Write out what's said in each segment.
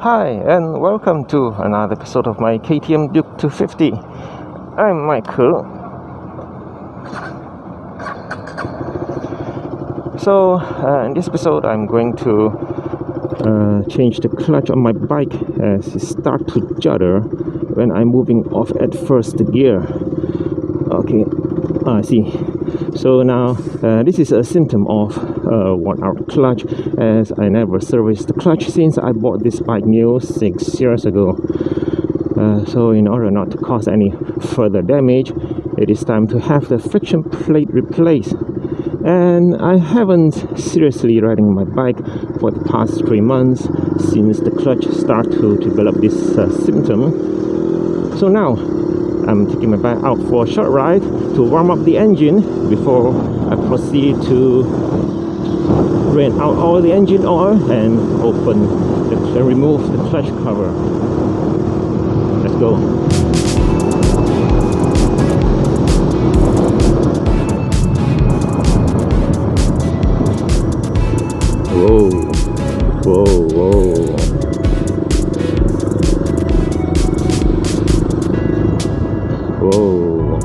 Hi, and welcome to another episode of my KTM Duke 250. I'm Michael. So, in this episode, I'm going to change the clutch on my bike as it starts to judder when I'm moving off at first gear. Okay, I see. So now this is a symptom of worn out clutch, as I never serviced the clutch since I bought this bike new 6 years ago. So in order not to cause any further damage, it is time to have the friction plate replaced. And I haven't seriously riding my bike for the past 3 months since the clutch started to develop this symptom. So now I'm taking my bike out for a short ride to warm up the engine before I proceed to drain out all the engine oil and remove the clutch cover. Let's go. Whoa, whoa, whoa. Whoa.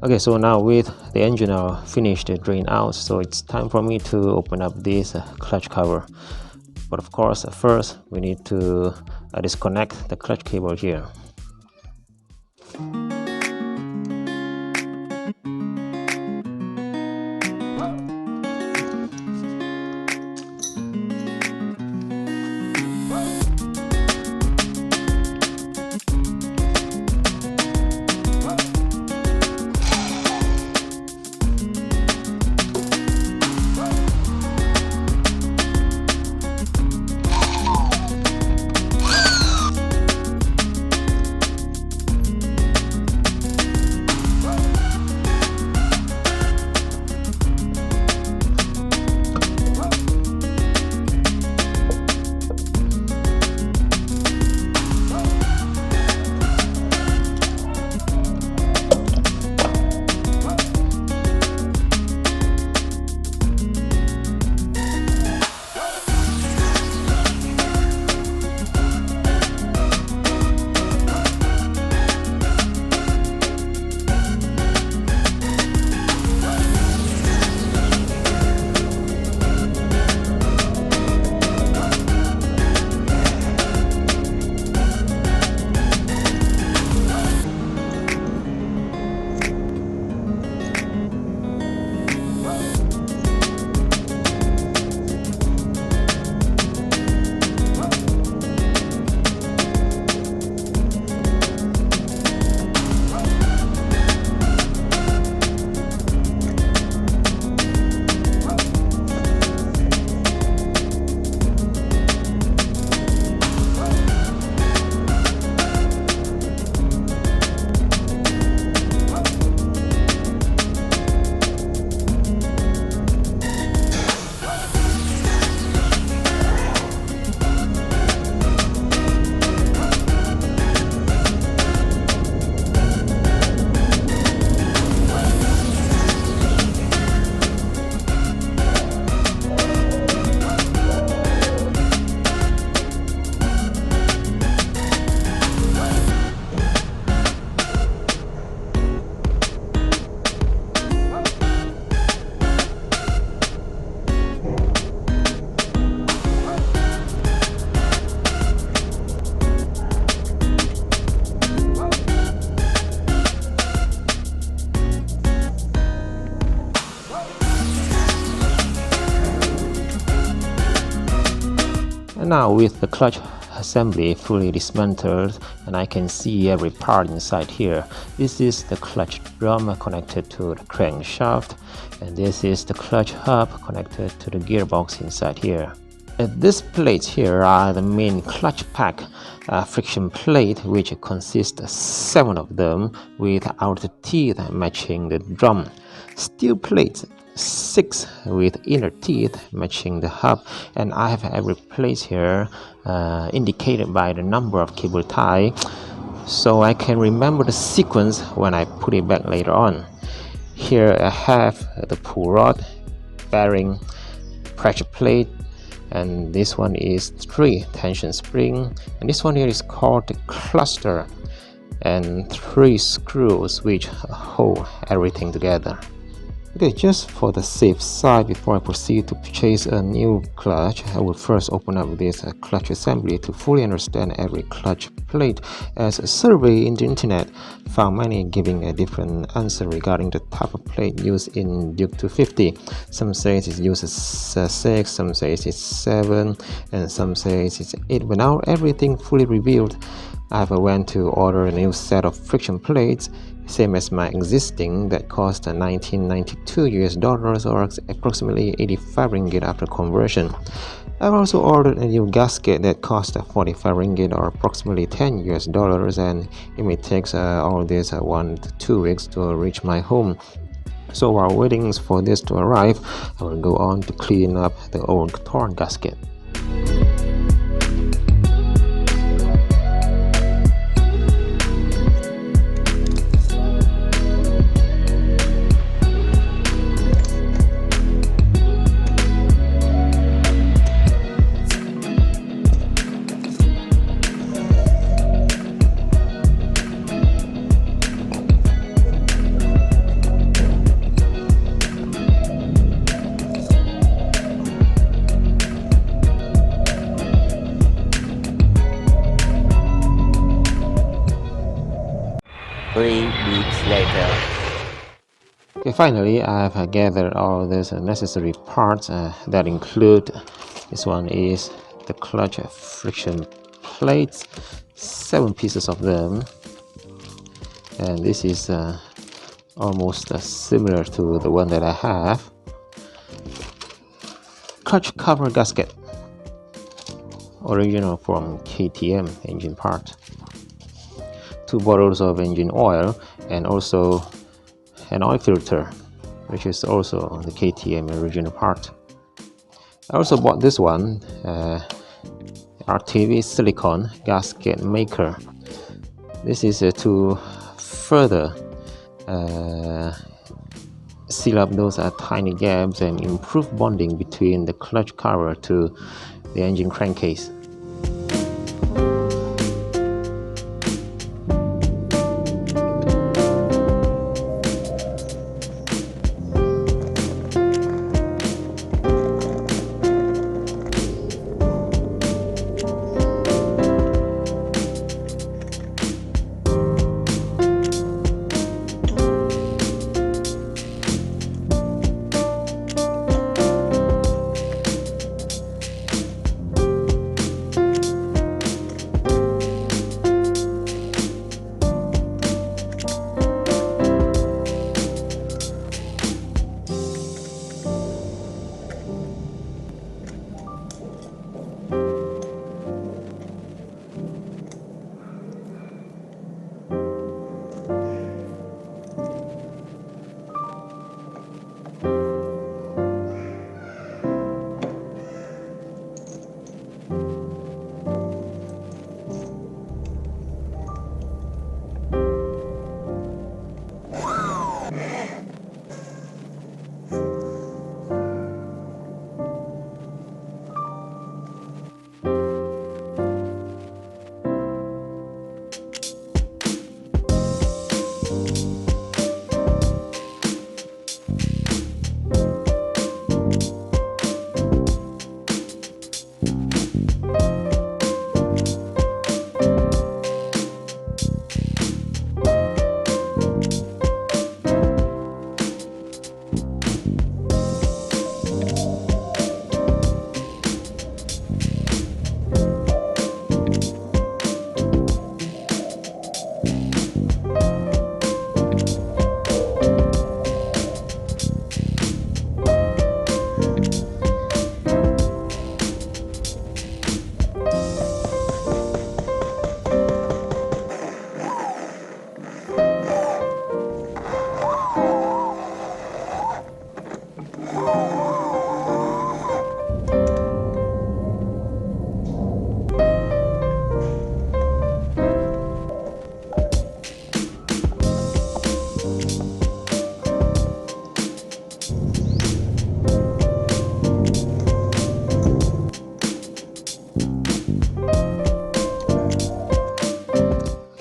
Okay, so now with the engine oil finished drain out, so it's time for me to open up this clutch cover. But of course, first we need to disconnect the clutch cable here. Now with the clutch assembly fully dismantled and I can see every part inside here. This is the clutch drum connected to the crankshaft, and this is the clutch hub connected to the gearbox inside here. These plates here are the main clutch pack friction plate, which consists of 7 of them with outer teeth matching the drum. Steel plates 6 with inner teeth matching the hub, and I have every place here indicated by the number of cable tie. so I can remember the sequence when I put it back later on. Here I have the pull rod, bearing, pressure plate, and this one is 3 tension spring, and this one here is called the cluster, and 3 screws which hold everything together. Okay, just for the safe side, before I proceed to purchase a new clutch, I will first open up this clutch assembly to fully understand every clutch plate, as a survey in the internet found many giving a different answer regarding the type of plate used in Duke 250. Some say it uses 6, some say it's 7, and some say it's 8. But now everything fully revealed, I've went to order a new set of friction plates, same as my existing, that cost 1992 US dollars, or approximately 85 ringgit after conversion. I've also ordered a new gasket that cost 45 ringgit, or approximately 10 US dollars, and it may take all this 1 to 2 weeks to reach my home. So while waiting for this to arrive, I will go on to clean up the old torn gasket. Okay, finally I've gathered all these necessary parts that include, this one is the clutch friction plates, 7 pieces of them, and this is almost similar to the one that I have. Clutch cover gasket, original from KTM engine part. 2 bottles of engine oil, and also an oil filter, which is also the KTM original part. I also bought this one, RTV silicone gasket maker. This is to further seal up those tiny gaps and improve bonding between the clutch cover to the engine crankcase.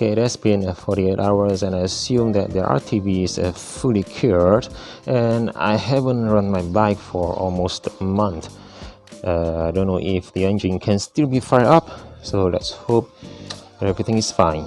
Okay, it has been 48 hours and I assume that the RTV is fully cured, and I haven't run my bike for almost a month. I don't know if the engine can still be fired up, so let's hope that everything is fine.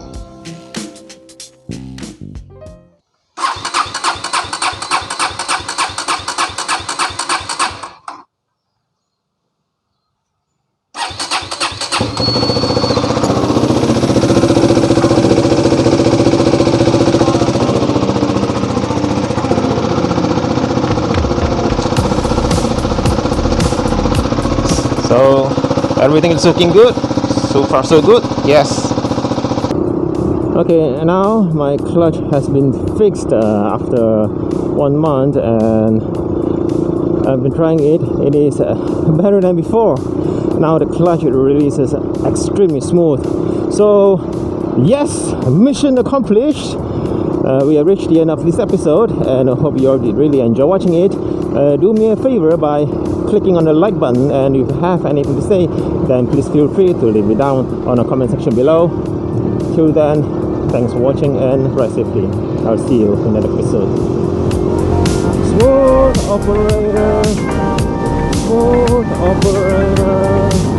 So everything is looking good. So far so good. Yes. Okay, now my clutch has been fixed after 1 month, and I've been trying it. It is better than before. Now the clutch releases extremely smooth. So yes, mission accomplished. We have reached the end of this episode, and I hope you all did really enjoy watching it. Do me a favor by clicking on the like button, and if you have anything to say, then please feel free to leave it down on the comment section below. Till then, thanks for watching and ride safely. I'll see you in the next episode. Smooth operator, smooth operator.